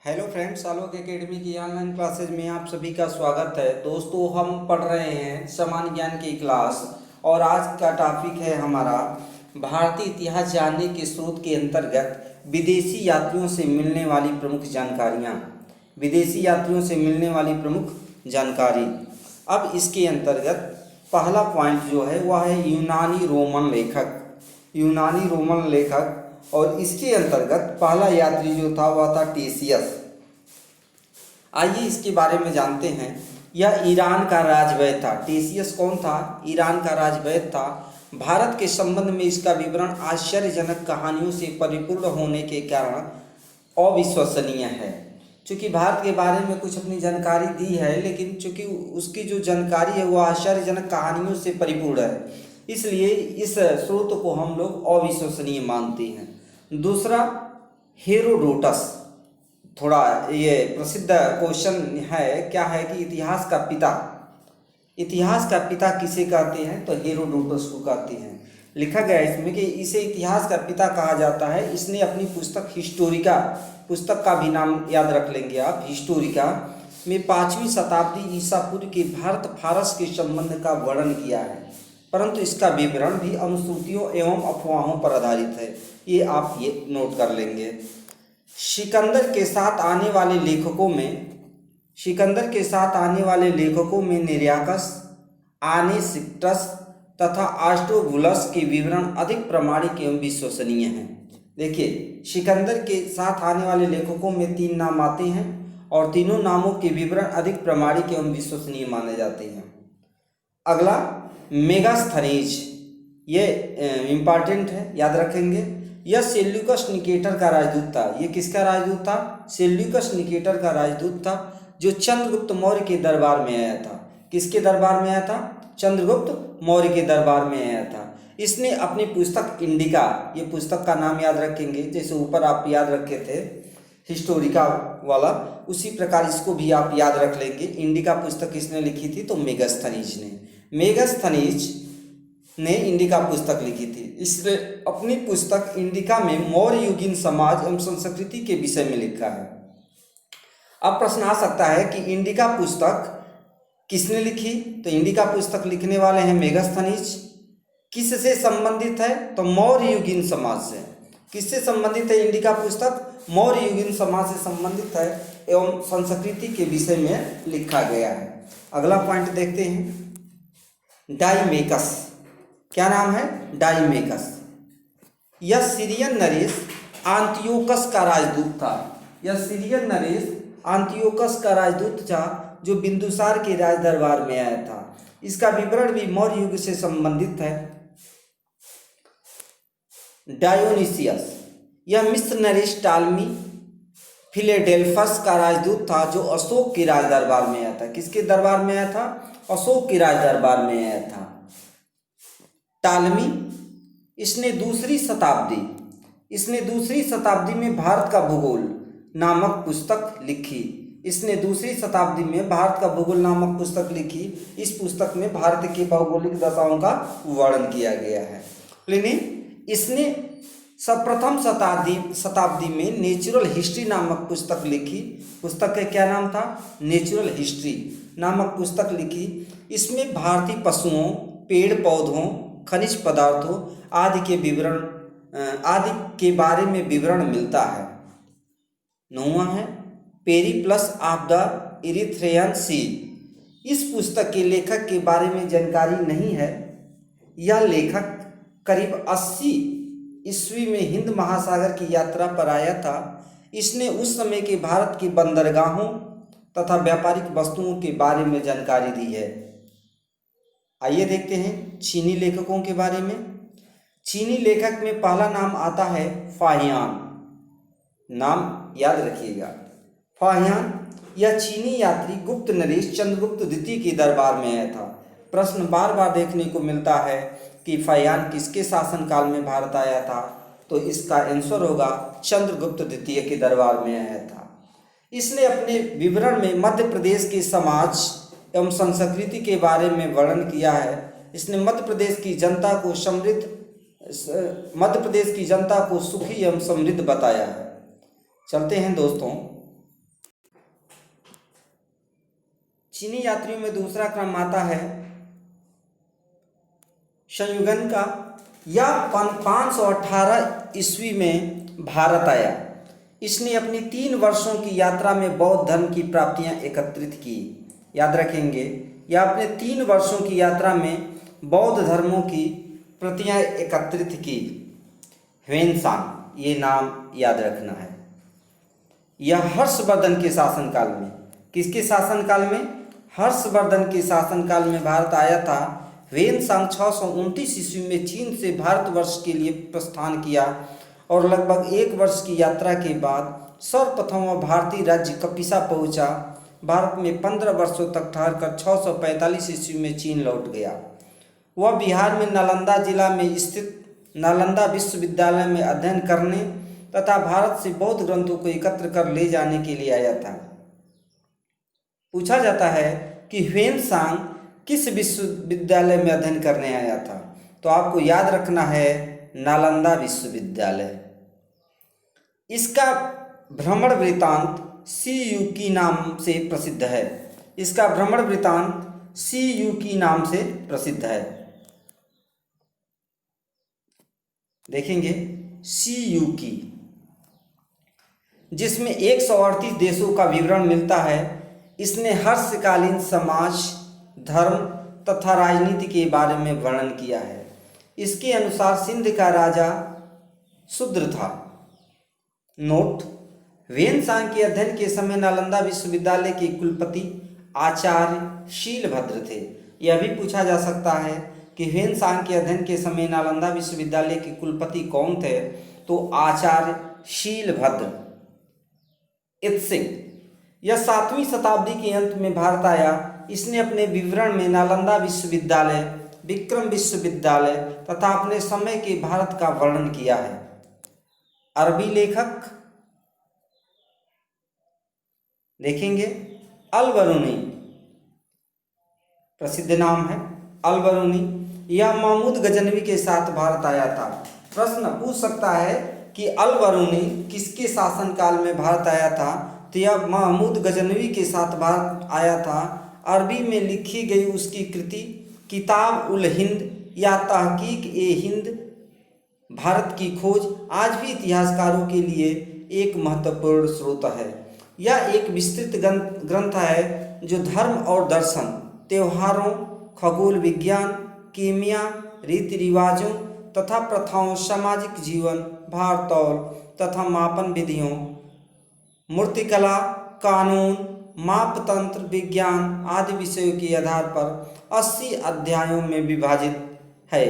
Hello friends, आलोक academy की online classes में आप सभी का स्वागत है। दोस्तों, हम पढ़ रहे हैं सामान्य ज्ञान की क्लास और आज का टॉपिक है हमारा भारतीय इतिहास जानने के स्रोत के अंतर्गत विदेशी यात्रियों से मिलने वाली प्रमुख जानकारियाँ। विदेशी यात्रियों से मिलने वाली प्रमुख जानकारी। अब इसके अंतर्गत पहला पॉइंट जो है वह है यूनानी रोमन लेखक। यूनानी रोमन लेखक और इसके अंतर्गत पहला यात्री जो था वह था टेसियस। आइए इसके बारे में जानते हैं। यह ईरान का राजवैद्य था। टेसियस कौन था? ईरान का राजवैद्य था। भारत के संबंध में इसका विवरण आश्चर्यजनक कहानियों से परिपूर्ण होने के कारण अविश्वसनीय है। चूँकि भारत के बारे में कुछ अपनी जानकारी दी है, लेकिन चूँकि उसकी जो जानकारी है वह आश्चर्यजनक कहानियों से परिपूर्ण है, इसलिए इस स्रोत को हम लोग अविश्वसनीय मानते हैं। दूसरा, हेरोडोटस। थोड़ा ये प्रसिद्ध क्वेश्चन है, क्या है कि इतिहास का पिता किसे कहते हैं? तो हेरोडोटस को कहते हैं। लिखा गया है इसमें कि इसे इतिहास का पिता कहा जाता है। इसने अपनी पुस्तक हिस्टोरिका, पुस्तक का भी नाम याद रख लेंगे आप, हिस्टोरिका में 5वीं शताब्दी ईसा पूर्व के भारत फारस के संबंध का वर्णन किया है, परंतु इसका विवरण भी अनुश्रुतियों एवं अफवाहों पर आधारित है। ये आप ये नोट कर लेंगे। सिकंदर के साथ आने वाले लेखकों में निर्याकस, आनेसिक्टस तथा आस्ट्रोबुलस के विवरण अधिक प्रामाणिक एवं विश्वसनीय हैं। देखिए, सिकंदर के साथ आने वाले लेखकों में 3 नाम आते हैं और तीनों नामों के विवरण अधिक प्रामाणिक एवं विश्वसनीय माने जाते हैं। अगला, मेगास्थनीज, ये इम्पॉर्टेंट है, याद रखेंगे। यह सेल्यूकस निकेटर का राजदूत था। ये किसका राजदूत था? सेल्यूकस निकेटर का राजदूत था, जो चंद्रगुप्त मौर्य के दरबार में आया था। किसके दरबार में आया था? चंद्रगुप्त मौर्य के दरबार में आया था। इसने अपनी पुस्तक इंडिका, ये पुस्तक का नाम याद रखेंगे, जैसे ऊपर आप याद रखे थे हिस्टोरिका वाला, उसी प्रकार इसको भी आप याद रख लेंगे। इंडिका पुस्तक किसने लिखी थी? तो मेगास्थनीज ने। मेगास्थनीज ने इंडिका पुस्तक लिखी थी। इसने अपनी पुस्तक इंडिका में मौर्य युगीन समाज एवं संस्कृति के विषय में लिखा है। अब प्रश्न आ सकता है कि इंडिका पुस्तक किसने लिखी? तो इंडिका पुस्तक लिखने वाले हैं मेगास्थनीज। किससे संबंधित है? तो मौर्य युगीन समाज से। किससे संबंधित है इंडिका पुस्तक? मौर्य युगीन समाज से संबंधित है एवं संस्कृति के विषय में लिखा गया है। अगला पॉइंट देखते हैं, डाइमेकस। क्या नाम है? डाइमेकस। यह सीरियन नरेश आंतियोकस का राजदूत था। यह सीरियन नरेश आंतियोकस का राजदूत था, जो बिंदुसार के राज दरबार में आया था। इसका विवरण भी मौर्य युग से संबंधित है। डायोनिसियस, यह मिस्र नरेश टालमी फिलेडेल्फस का राजदूत था, जो अशोक के राज दरबार में आया था। किसके दरबार में आया था? अशोक के राज दरबार में आया था। टालमी, इसने दूसरी शताब्दी में भारत का भूगोल नामक पुस्तक लिखी। इसने दूसरी शताब्दी में भारत का भूगोल नामक पुस्तक लिखी। इस पुस्तक में भारत की भौगोलिक दशाओं का वर्णन किया गया है। प्लिनी, इसने प्रथम शताब्दी में नेचुरल हिस्ट्री नामक पुस्तक लिखी। पुस्तक का क्या नाम था? नेचुरल हिस्ट्री नामक पुस्तक लिखी। इसमें भारतीय पशुओं, पेड़ पौधों, खनिज पदार्थों आदि के बारे में विवरण मिलता है। 9वां है पेरिप्लस ऑफ द इरिथ्रियन सी। इस पुस्तक के लेखक के बारे में जानकारी नहीं है। यह लेखक करीब 80 ईस्वी में हिंद महासागर की यात्रा पर आया था। इसने उस समय के भारत की बंदरगाहों तथा व्यापारिक वस्तुओं के बारे में जानकारी दी है। आइए देखते हैं चीनी लेखकों के बारे में। चीनी लेखक में पहला नाम आता है फाहियान। नाम याद रखिएगा, फाहियान। यह चीनी यात्री गुप्त नरेश चंद्रगुप्त द्वितीय के दरबार में आया था। प्रश्न बार बार देखने को मिलता है कि फाहियान किसके शासनकाल में भारत आया था? तो इसका आंसर होगा चंद्रगुप्त द्वितीय के दरबार में आया था। इसने अपने विवरण में मध्य प्रदेश के समाज एवं संस्कृति के बारे में वर्णन किया है। इसने मध्य प्रदेश की जनता को सुखी एवं समृद्ध बताया है। चलते हैं दोस्तों चीनी यात्रियों में दूसरा क्रम आता है संयुगन का। यह 518 ईस्वी में भारत आया। इसने अपनी 3 वर्षों की यात्रा में बौद्ध धर्म की प्राप्तियां एकत्रित की। याद रखेंगे, यह अपने 3 वर्षों की यात्रा में बौद्ध धर्मों की प्रतियां एकत्रित की। ह्वेनसांग, ये नाम याद रखना है। यह हर्षवर्धन के शासनकाल में, किसके शासनकाल में? हर्षवर्धन के शासनकाल में भारत आया था। ह्वेनसांग 629 ईस्वी में चीन से भारतवर्ष के लिए प्रस्थान किया और लगभग 1 वर्ष की यात्रा के बाद सर्वप्रथम वह भारतीय राज्य कपिसा पहुंचा। भारत में 15 वर्षों तक ठहरकर 645 ईस्वी में चीन लौट गया। वह बिहार में नालंदा जिला में स्थित नालंदा विश्वविद्यालय में अध्ययन करने तथा भारत से बौद्ध ग्रंथों को एकत्र कर ले जाने के लिए आया था। पूछा जाता है कि ह्वेनसांग किस विश्वविद्यालय में अध्ययन करने आया था, तो आपको याद रखना है नालंदा विश्वविद्यालय। इसका भ्रमण वृत्तांत सी युकी नाम से प्रसिद्ध है। इसका भ्रमण वृत्तांत सी युकी नाम से प्रसिद्ध है। देखेंगे सी युकी, जिसमें 138 देशों का विवरण मिलता है। इसने हर्षकालीन समाज, धर्म तथा राजनीति के बारे में वर्णन किया है। इसके अनुसार सिंध का राजा शूद्र था। नोट: ह्वेनसांग के अध्ययन के समय नालंदा विश्वविद्यालय के कुलपति आचार्य शीलभद्र थे। यह भी पूछा जा सकता है कि ह्वेनसांग के अध्ययन के समय नालंदा विश्वविद्यालय के कुलपति कौन थे, तो आचार्य शीलभद्र। इत्सिंग, यह 7वीं शताब्दी के अंत में भारत आया। इसने अपने विवरण में नालंदा विश्वविद्यालय, विक्रम विश्वविद्यालय तथा अपने समय के भारत का वर्णन किया है। अरबी लेखक देखेंगे अल-बरूनी, प्रसिद्ध नाम है अल-बरूनी। यह महमूद गजनवी के साथ भारत आया था। प्रश्न पूछ सकता है कि अल-बरूनी किसके शासनकाल में भारत आया था, तो यह महमूद गजनवी के साथ भारत आया था। अरबी में लिखी गई उसकी कृति किताब उल हिंद या तहकीक ए हिंद, भारत की खोज, आज भी इतिहासकारों के लिए एक महत्वपूर्ण स्रोत है। यह एक विस्तृत ग्रंथ है जो धर्म और दर्शन, त्योहारों, खगोल विज्ञान, कीमिया, रीति रिवाजों तथा प्रथाओं, सामाजिक जीवन, भारतौल तथा मापन विधियों, मूर्तिकला, कानून, मापतंत्र, विज्ञान आदि विषयों के आधार पर 80 अध्यायों में विभाजित है।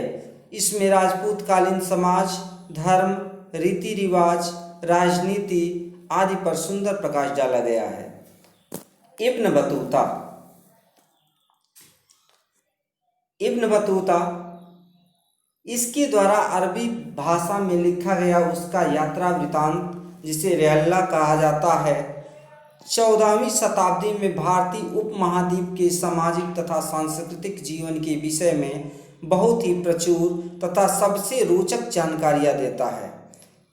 इसमें राजपूत कालीन समाज, धर्म, रीति रिवाज, राजनीति आदि पर सुंदर प्रकाश डाला गया है। इब्न बतूता, इब्न बतूता इसके द्वारा अरबी भाषा में लिखा गया उसका यात्रा वृतांत, जिसे रेहल्ला कहा जाता है, 14वीं शताब्दी में भारतीय उपमहाद्वीप के सामाजिक तथा सांस्कृतिक जीवन के विषय में बहुत ही प्रचुर तथा सबसे रोचक जानकारियाँ देता है।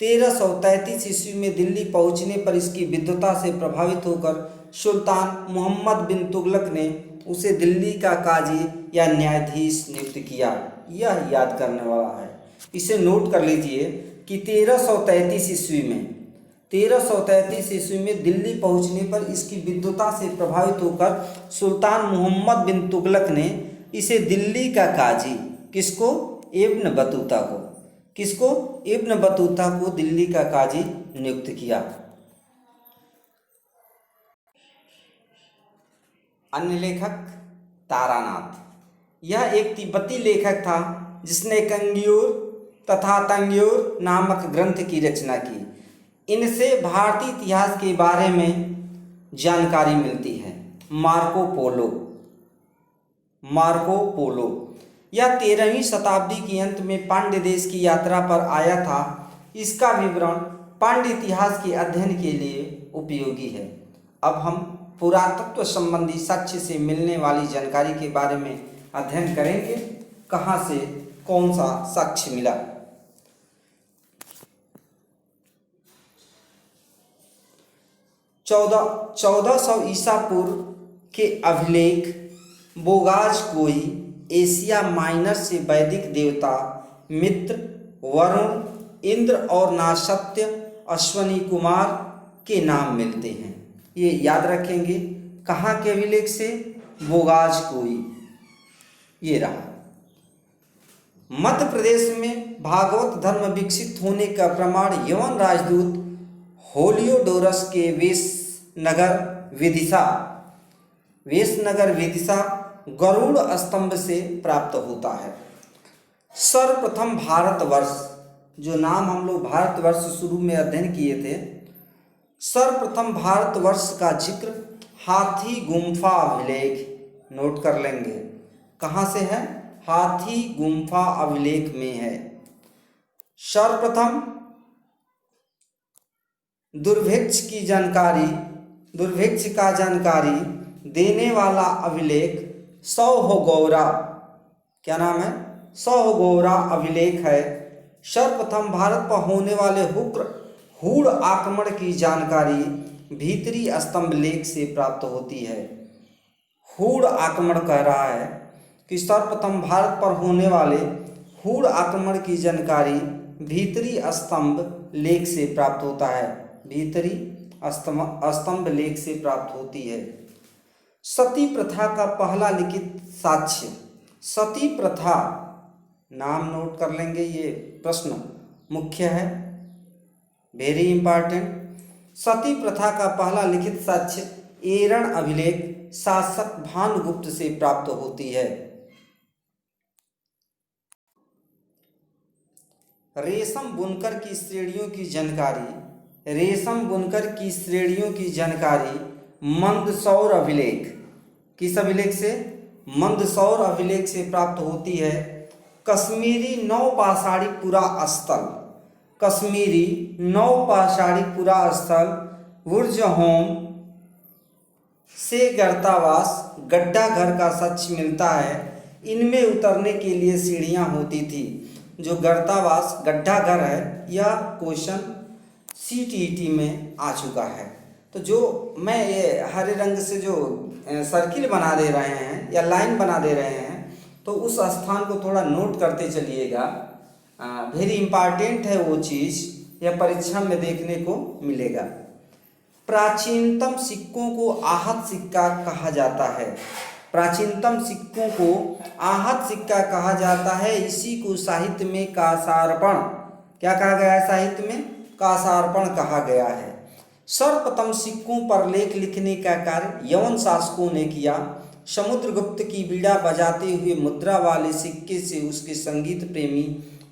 1333 ईस्वी में दिल्ली पहुँचने पर इसकी विद्वता से प्रभावित होकर सुल्तान मोहम्मद बिन तुगलक ने उसे दिल्ली का काजी या न्यायाधीश नियुक्त किया। यह याद करने वाला है, इसे नोट कर लीजिए कि 1333 ईस्वी में दिल्ली पहुंचने पर इसकी विद्वता से प्रभावित होकर सुल्तान मोहम्मद बिन तुगलक ने इसे दिल्ली का काजी, किसको? इब्न बतूता को, किसको? इब्न बतूता को दिल्ली का काजी नियुक्त किया। अन्य लेखक तारानाथ, यह एक तिब्बती लेखक था जिसने कंग्यूर तथा तंग्यूर नामक ग्रंथ की रचना की। इनसे भारतीय इतिहास के बारे में जानकारी मिलती है। मार्को पोलो यह 13वीं शताब्दी के अंत में पांड्य देश की यात्रा पर आया था। इसका विवरण पांड्य इतिहास के अध्ययन के लिए उपयोगी है। अब हम पुरातत्व संबंधी साक्ष्य से मिलने वाली जानकारी के बारे में अध्ययन करेंगे। कहाँ से कौन सा साक्ष्य मिला? चौदह सौ ईसा पूर्व के अभिलेख बोगाज कोई एशिया माइनर से वैदिक देवता मित्र, वरुण, इंद्र और नासत्य अश्वनी कुमार के नाम मिलते हैं। ये याद रखेंगे। कहाँ के अभिलेख से? बोगाज कोई। ये रहा। मध्य प्रदेश में भागवत धर्म विकसित होने का प्रमाण यवन राजदूत होलियोडोरस के वेशनगर विदिशा गरुड़ स्तंभ से प्राप्त होता है। सर्वप्रथम भारतवर्ष, जो नाम हम लोग भारतवर्ष शुरू में अध्ययन किए थे, सर्वप्रथम भारतवर्ष का जिक्र हाथी गुम्फा अभिलेख, नोट कर लेंगे। कहाँ से है? हाथी गुम्फा अभिलेख में है। सर्वप्रथम दुर्भिक्ष का जानकारी देने वाला अभिलेख सौहगौरा, क्या नाम है? सौहगौरा अभिलेख है। सर्वप्रथम भारत पर होने वाले हूण आक्रमण की जानकारी भीतरी स्तंभ लेख से प्राप्त होती है। हूण आक्रमण कह रहा है कि सर्वप्रथम भारत पर होने वाले हूण आक्रमण की जानकारी भीतरी स्तंभ लेख से प्राप्त होता है। भीतरी स्तंभ लेख से प्राप्त होती है। सती प्रथा का पहला लिखित साक्ष्य। सती प्रथा, नाम नोट कर लेंगे, ये प्रश्न मुख्य है, वेरी इंपॉर्टेंट। सती प्रथा का पहला लिखित साक्ष्य एरण अभिलेख शासक भानुगुप्त से प्राप्त होती है। रेशम बुनकर की श्रेणियों की जानकारी मंदसौर अभिलेख, किस अभिलेख से? मंदसौर अभिलेख से प्राप्त होती है। कश्मीरी नौपाषाणी पुरा स्थल बुर्जहोम से गर्तावास गड्ढा घर का साक्ष्य मिलता है। इनमें उतरने के लिए सीढ़ियां होती थी। जो गर्तावास गड्ढा घर है, यह क्वेश्चन CTET में आ चुका है। तो जो मैं ये हरे रंग से जो सर्किल बना दे रहे हैं या लाइन बना दे रहे हैं, तो उस स्थान को थोड़ा नोट करते चलिएगा। वेरी इंपॉर्टेंट है वो चीज़, यह परीक्षा में देखने को मिलेगा। प्राचीनतम सिक्कों को आहत सिक्का कहा जाता है। प्राचीनतम सिक्कों को आहत सिक्का कहा जाता है। इसी को साहित्य में कासार्पण, क्या कहा गया है? साहित्य में कासार्पण कहा गया है। सर्वप्रथम सिक्कों पर लेख लिखने का कार्य यवन शासकों ने किया। समुद्रगुप्त की बीड़ा बजाते हुए मुद्रा वाले सिक्के से उसके संगीत प्रेमी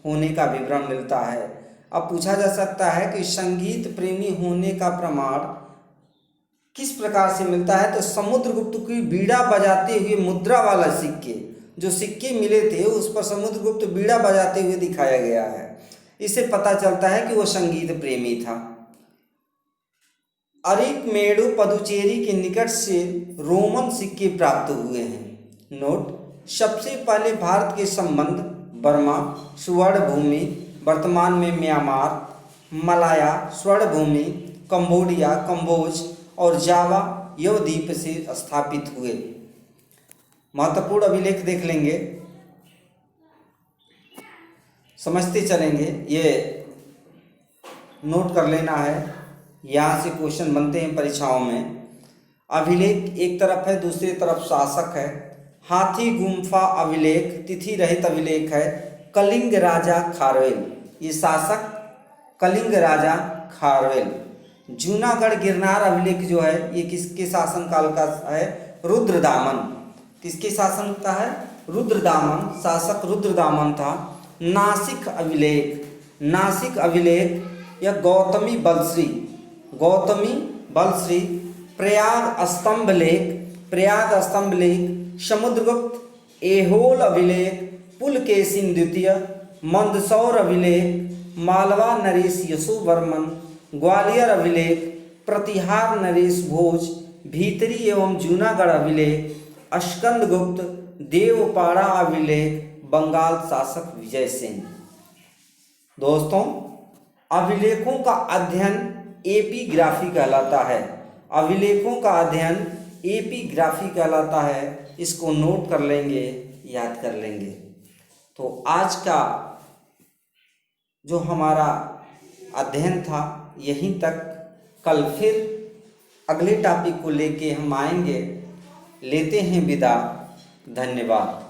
होने का विवरण मिलता है। अब पूछा जा सकता है कि संगीत प्रेमी होने का प्रमाण किस प्रकार से मिलता है? तो समुद्रगुप्त की बीड़ा बजाते हुए मुद्रा वाला सिक्के, जो सिक्के मिले थे उस पर समुद्रगुप्त बीड़ा बजाते हुए दिखाया गया है। इससे पता चलता है कि वो संगीत प्रेमी था। अरिकमेडु पदुचेरी के निकट से रोमन सिक्के प्राप्त हुए हैं। नोट, सबसे पहले भारत के संबंध बर्मा, स्वर्ण भूमि, वर्तमान में म्यांमार, मलाया, स्वर्ण भूमि, कंबोडिया, कंबोज और जावा द्वीप से स्थापित हुए। महत्वपूर्ण अभिलेख देख लेंगे, समझते चलेंगे, ये नोट कर लेना है। यहाँ से क्वेश्चन बनते हैं परीक्षाओं में। अभिलेख एक तरफ है, दूसरी तरफ शासक है। हाथी गुम्फा अभिलेख तिथि रहित अभिलेख है। कलिंग राजा खारवेल, ये शासक कलिंग राजा खारवेल। जूनागढ़ गिरनार अभिलेख जो है ये किसके शासनकाल का है? रुद्रदामन। किसके शासन का है? रुद्रदामन, शासक रुद्रदामन था। नासिक अभिलेख या गौतमी बलश्री। प्रयाग स्तंभ लेख, समुद्रगुप्त एहोल अभिलेख, पुलकेशिन द्वितीय, मंदसौर अभिलेख, मालवा नरेश यशोवर्मन, ग्वालियर अभिलेख, प्रतिहार नरेश भोज, भीतरी एवं जूनागढ़ अभिलेख, स्कंदगुप्त, देवपाड़ा अभिलेख, बंगाल शासक विजय सेन। दोस्तों, अभिलेखों का अध्ययन एपीग्राफी कहलाता है। अभिलेखों का अध्ययन एपिग्राफी कहलाता है। इसको नोट कर लेंगे, याद कर लेंगे। तो आज का जो हमारा अध्ययन था यहीं तक। कल फिर अगले टॉपिक को लेके हम आएंगे। लेते हैं विदा। धन्यवाद।